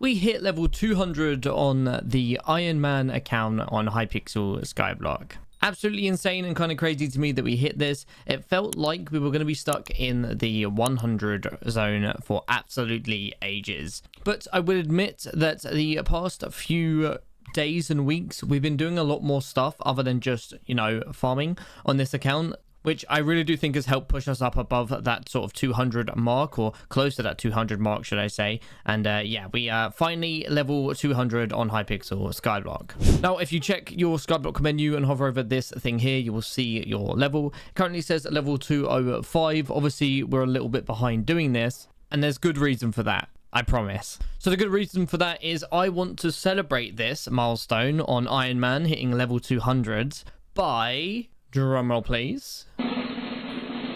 We hit level 200 on the Ironman account on Hypixel Skyblock. Absolutely insane and kind of crazy to me that we hit this. It felt like we were going to be stuck in the 100 zone for absolutely ages. But I would admit that the past few days and weeks, we've been doing a lot more stuff other than just, farming on this account, which I really do think has helped push us up above that sort of 200 mark, or close to that 200 mark, should I say. And yeah, we finally level 200 on Hypixel Skyblock. Now, if you check your Skyblock menu and hover over this thing here, you will see your level. It currently says level 205. Obviously, we're a little bit behind doing this, and there's good reason for that, I promise. So the good reason for that is I want to celebrate this milestone on Ironman hitting level 200 by, drumroll please,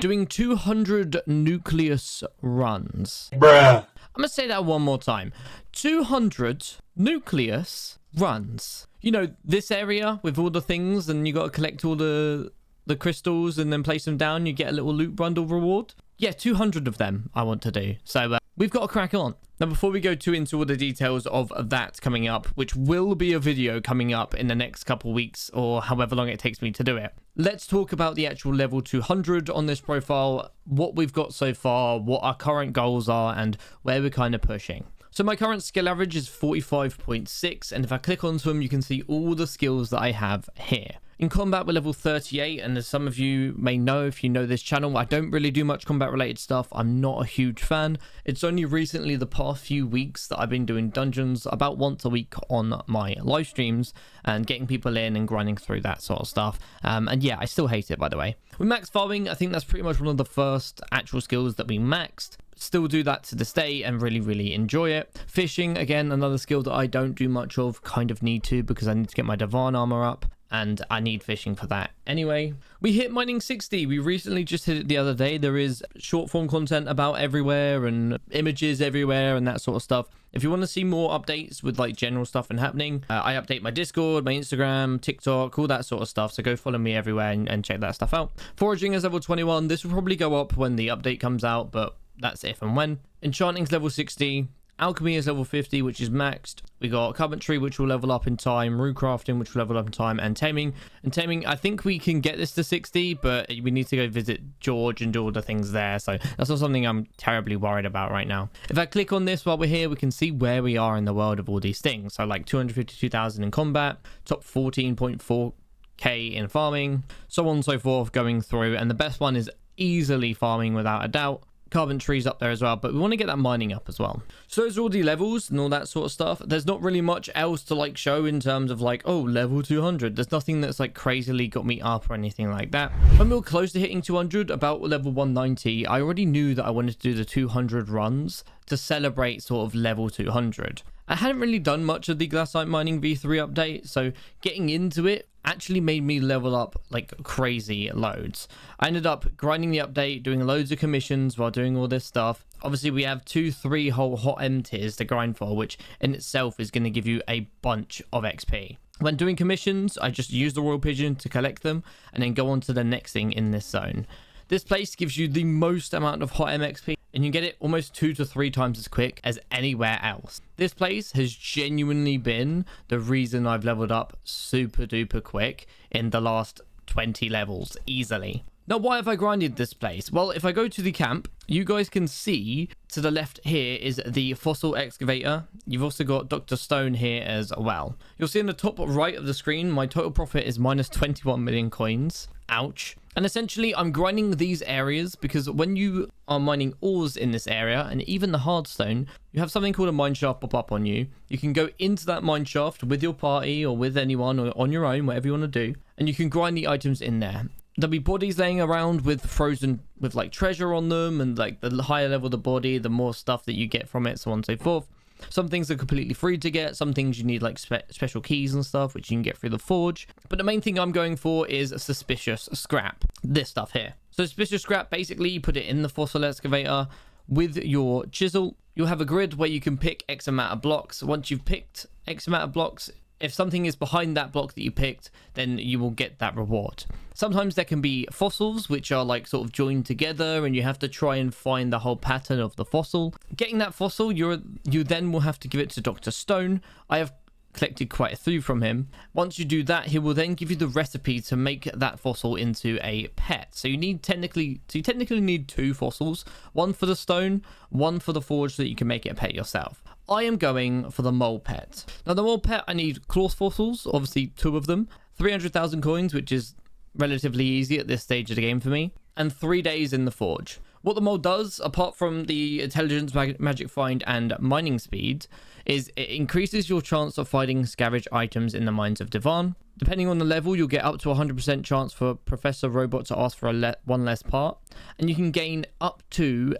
doing 200 nucleus runs. Bruh. I'm gonna say that one more time. 200 nucleus runs. You know, this area with all the things, and you got to collect all the crystals and then place them down. You get a little loot bundle reward. Yeah, 200 of them I want to do. So we've got to crack on. Now, before we go too into all the details of that coming up, which will be a video coming up in the next couple weeks or however long it takes me to do it, let's talk about the actual level 200 on this profile, what we've got so far, what our current goals are, and where we're kind of pushing. So my current skill average is 45.6, and if I click onto them, you can see all the skills that I have here. In combat, we're level 38, and as some of you may know, if you know this channel, I don't really do much combat related stuff. I'm not a huge fan. It's only recently, the past few weeks, that I've been doing dungeons about once a week on my live streams and getting people in and grinding through that sort of stuff. And yeah, I still hate it, by the way. With max farming, I think that's pretty much one of the first actual skills that we maxed. Still do that to this day and really enjoy it. Fishing, again, another skill that I don't do much of, kind of need to because I need to get my Divan armor up, and I need fishing for that anyway. We hit mining 60. We recently just hit it the other day. There is short form content about everywhere and images everywhere and that sort of stuff. If you want to see more updates with like general stuff and happening, I update my Discord, my Instagram, TikTok, all that sort of stuff. So go follow me everywhere and check that stuff out. Foraging is level 21. This will probably go up when the update comes out, but that's if and when. Enchanting's level 60. Alchemy is level 50, which is maxed. We got Carpentry, which will level up in time. Rune Crafting, which will level up in time. And Taming. And Taming, I think we can get this to 60, but we need to go visit George and do all the things there. So that's not something I'm terribly worried about right now. If I click on this while we're here, we can see where we are in the world of all these things. So like 252,000 in combat, top 14.4k in farming, so on and so forth, going through. And the best one is easily farming without a doubt. Carpentry's up there as well, but we want to get that mining up as well. So those are all the levels and all that sort of stuff. There's not really much else to like show in terms of like, oh, level 200. There's nothing that's like crazily got me up or anything like that. When we were close to hitting 200, about level 190, I already knew that I wanted to do the 200 runs to celebrate sort of level 200. I hadn't really done much of the Glassite Mining V3 update, so getting into it actually made me level up like crazy loads. I ended up grinding the update, doing loads of commissions while doing all this stuff. Obviously, we have 2-3 whole hot M tiers to grind for, which in itself is going to give you a bunch of XP. When doing commissions, I just use the Royal Pigeon to collect them and then go on to the next thing in this zone. This place gives you the most amount of hot M XP, and you get it almost 2 to 3 times as quick as anywhere else. This place has genuinely been the reason I've leveled up super duper quick in the last 20 levels easily. Now, why have I grinded this place? Well, if I go to the camp, you guys can see to the left here is the fossil excavator. You've also got Dr. Stone here as well. You'll see in the top right of the screen, my total profit is minus 21 million coins. Ouch. And essentially, I'm grinding these areas because when you are mining ores in this area, and even the hardstone, you have something called a mine shaft pop up on you. You can go into that mine shaft with your party or with anyone or on your own, whatever you want to do, and you can grind the items in there. There'll be bodies laying around with frozen, with like treasure on them, and like the higher level the body, the more stuff that you get from it, so on and so forth. Some things are completely free to get. Some things you need like special keys and stuff, which you can get through the forge. But the main thing I'm going for is suspicious scrap. This stuff here. So suspicious scrap, basically you put it in the fossil excavator with your chisel. You'll have a grid where you can pick X amount of blocks. Once you've picked X amount of blocks, if something is behind that block that you picked, then you will get that reward. Sometimes there can be fossils which are like sort of joined together, and you have to try and find the whole pattern of the fossil. Getting that fossil, you then will have to give it to Dr. Stone. I have collected quite a few from him. Once you do that, he will then give you the recipe to make that fossil into a pet. So you technically need 2 fossils, one for the stone, one for the forge, so that you can make it a pet yourself. I am going for the mole pet. Now the mole pet, I need claw fossils, obviously 2 of them, 300,000 coins, which is relatively easy at this stage of the game for me, and 3 days in the forge. What the mole does, apart from the intelligence, magic find, and mining speed, is it increases your chance of finding scavenge items in the mines of Divan. Depending on the level, you'll get up to 100% chance for Professor Robot to ask for one less part, and you can gain up to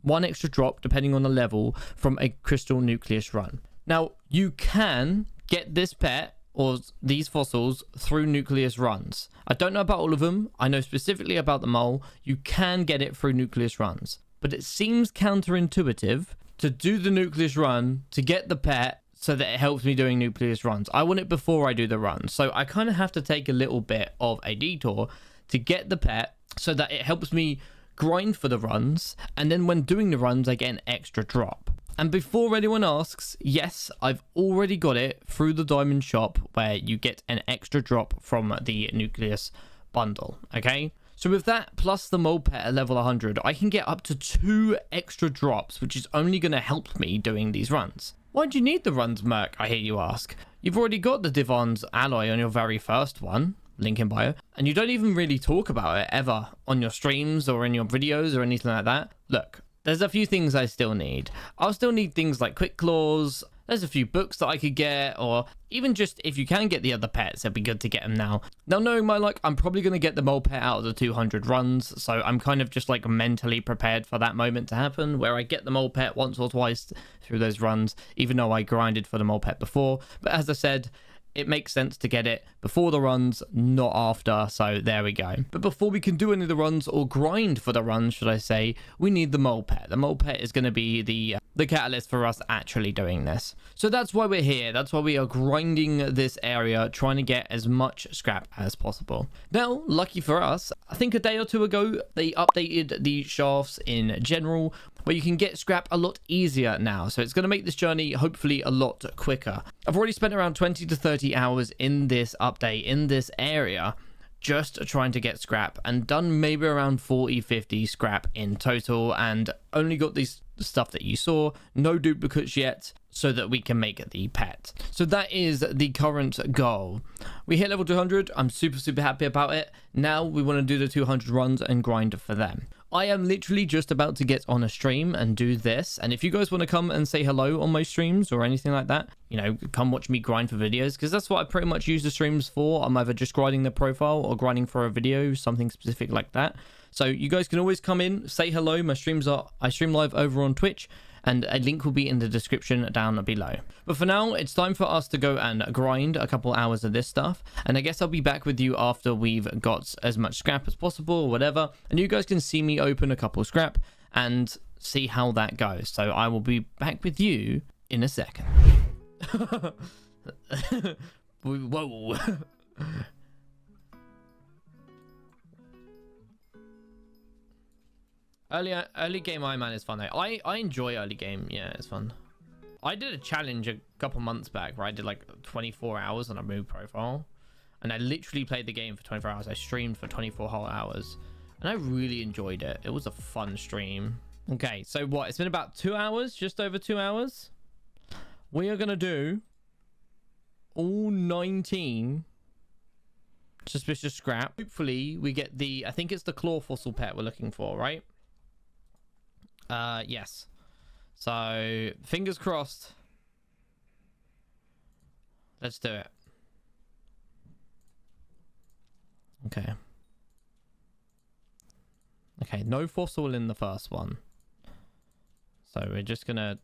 one extra drop, depending on the level, from a crystal nucleus run. Now, you can get this pet or these fossils through nucleus runs. I don't know about all of them. I know specifically about the mole. You can get it through nucleus runs, but it seems counterintuitive to do the nucleus run to get the pet so that it helps me doing nucleus runs. I want it before I do the run, so I kind of have to take a little bit of a detour to get the pet so that it helps me grind for the runs, and then when doing the runs I get an extra drop. And before anyone asks, yes, I've already got it through the diamond shop where you get an extra drop from the nucleus bundle, okay? So with that, plus the mole pet at level 100, I can get up to 2 extra drops, which is only going to help me doing these runs. Why do you need the runs, Merc, I hear you ask? You've already got the Divan's alloy on your very first one, link in bio, and you don't even really talk about it ever on your streams or in your videos or anything like that. Look, there's a few things I still need. I'll still need things like quick claws. There's a few books that I could get, or even just if you can get the other pets, it'd be good to get them now. Now, knowing my luck, I'm probably going to get the mole pet out of the 200 runs, so I'm kind of just like mentally prepared for that moment to happen, where I get the mole pet once or twice through those runs, even though I grinded for the mole pet before. But as I said, it makes sense to get it before the runs, not after, so there we go. But before we can do any of the runs, or grind for the runs, should I say, we need the mole pet. The mole pet is going to be the catalyst for us actually doing this. So that's why we're here. That's why we are grinding this area, trying to get as much scrap as possible. Now, lucky for us, I think a day or 2 ago, they updated the shafts in general, where you can get scrap a lot easier now. So it's going to make this journey hopefully a lot quicker. I've already spent around 20 to 30 hours in this update, in this area, just trying to get scrap, and done maybe around 40-50 scrap in total, and only got these stuff that you saw, no duplicates yet, so that we can make the pet. So that is the current goal. We hit level 200. I'm super happy about it. Now we want to do the 200 runs and grind for them. I am literally just about to get on a stream and do this, and if you guys want to come and say hello on my streams or anything like that, you know, come watch me grind for videos, because that's what I pretty much use the streams for. I'm either just grinding the profile or grinding for a video, something specific like that. So you guys can always come in, say hello. I stream live over on Twitch, and a link will be in the description down below. But for now, it's time for us to go and grind a couple hours of this stuff, and I guess I'll be back with you after we've got as much scrap as possible or whatever, and you guys can see me open a couple scrap and see how that goes. So I will be back with you in a second. Whoa. Early game Iron Man is fun though. I enjoy early game. Yeah, it's fun. I did a challenge a couple months back where I did like 24 hours on a move profile, and I literally played the game for 24 hours. I streamed for 24 whole hours, and I really enjoyed it. It was a fun stream. Okay, so what? It's been about 2 hours, just over 2 hours. We are gonna do all 19 suspicious scrap. Hopefully we get the, I think it's the claw fossil pet we're looking for, right? Yes. So fingers crossed. Let's do it. Okay. Okay, no fossil in the first one. So we're just gonna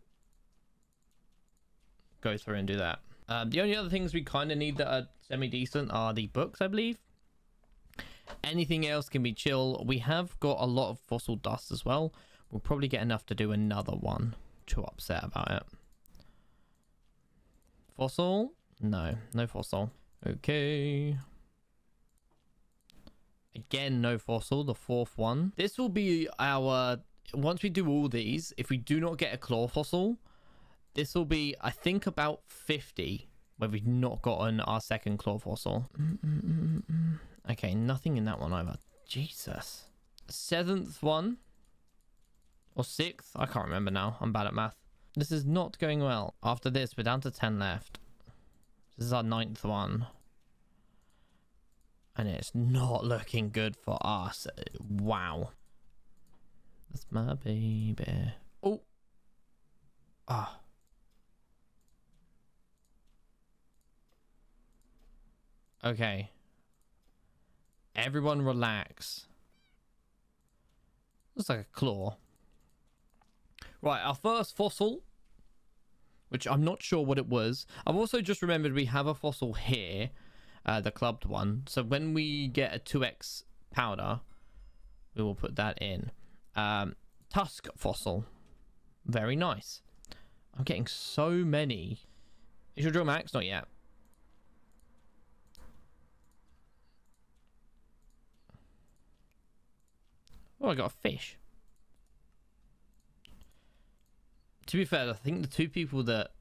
go through and do that. The only other things we kind of need that are semi-decent are the books, I believe. Anything else can be chill. We have got a lot of fossil dust as well. We'll probably get enough to do another one. Too upset about it. Fossil. No, no fossil. Okay. Again, no fossil, the fourth one. This will be our... Once we do all these, if we do not get a claw fossil, this will be, I think, about 50 where we've not gotten our second claw fossil. Okay, nothing in that one either. Jesus. Seventh one. Or sixth? I can't remember now. I'm bad at math. This is not going well. After this, we're down to 10 left. This is our ninth one. And it's not looking good for us. Wow. That's my baby. Oh. Ah. Okay. Everyone relax. Looks like a claw. Right, our first fossil, which I'm not sure what it was. I've also just remembered we have a fossil here, the clubbed one. So when we get a 2x powder, we will put that in. Tusk fossil. Very nice. I'm getting so many. Is your drill max? Not yet. Oh, I got a fish. To be fair, I think the two people that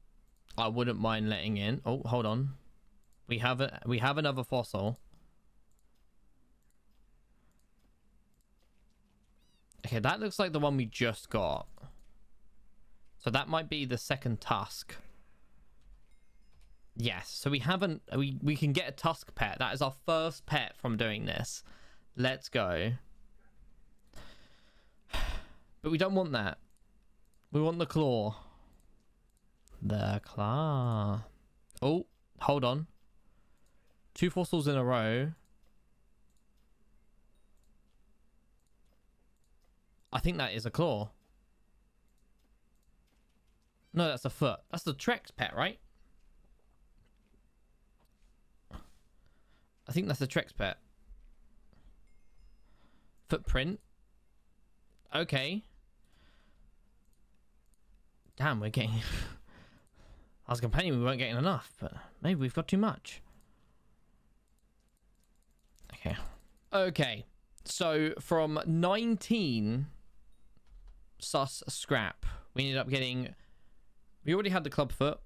I wouldn't mind letting in... Oh, hold on. We have another fossil. Okay, that looks like the one we just got. So that might be the second tusk. Yes, so we haven't... We can get a tusk pet. That is our first pet from doing this. Let's go. But we don't want that. We want the claw. The claw. Oh, hold on. 2 fossils in a row. I think that is a claw. No, that's a foot. That's the Trex pet, right? I think that's the Trex pet. Footprint. Okay. Damn, we're getting... I was complaining we weren't getting enough, but maybe we've got too much. Okay. Okay. So from 19 sus scrap, we ended up getting... We already had the clubfoot.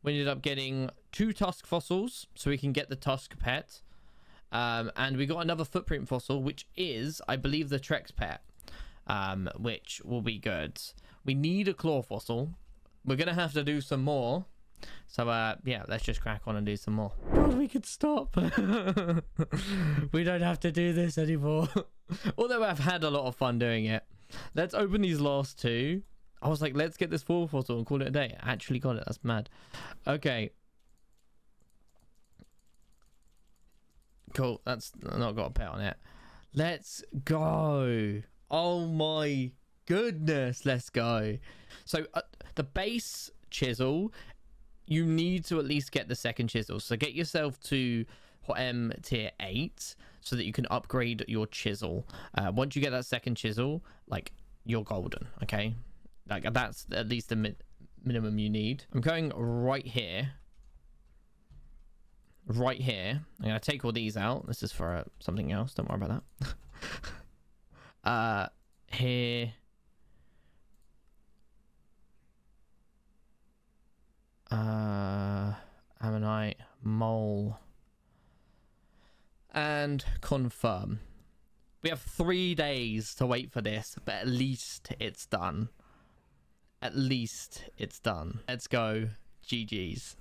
We ended up getting 2 tusk fossils, so we can get the tusk pet. And we got another footprint fossil, which is, I believe, the Trex pet. Which will be good. We need a claw fossil. We're gonna have to do some more. So yeah, let's just crack on and do some more. God, we could stop. We don't have to do this anymore. Although I've had a lot of fun doing it. Let's open these last 2. I was like, let's get this 4 fossil and call it a day. I actually got it. That's mad. Okay. Cool. That's not got a pet on it. Let's go. Oh my goodness. Let's go. So the base chisel, you need to at least get the second chisel. So get yourself to tier 8 so that you can upgrade your chisel. Once you get that second chisel, like, you're golden. Okay. Like, that's at least the minimum you need. I'm going right here. Right here. I'm going to take all these out. This is for something else. Don't worry about that. Here. Ammonite. Mole. And confirm. We have 3 days to wait for this, but at least it's done. At least it's done. Let's go. GG's.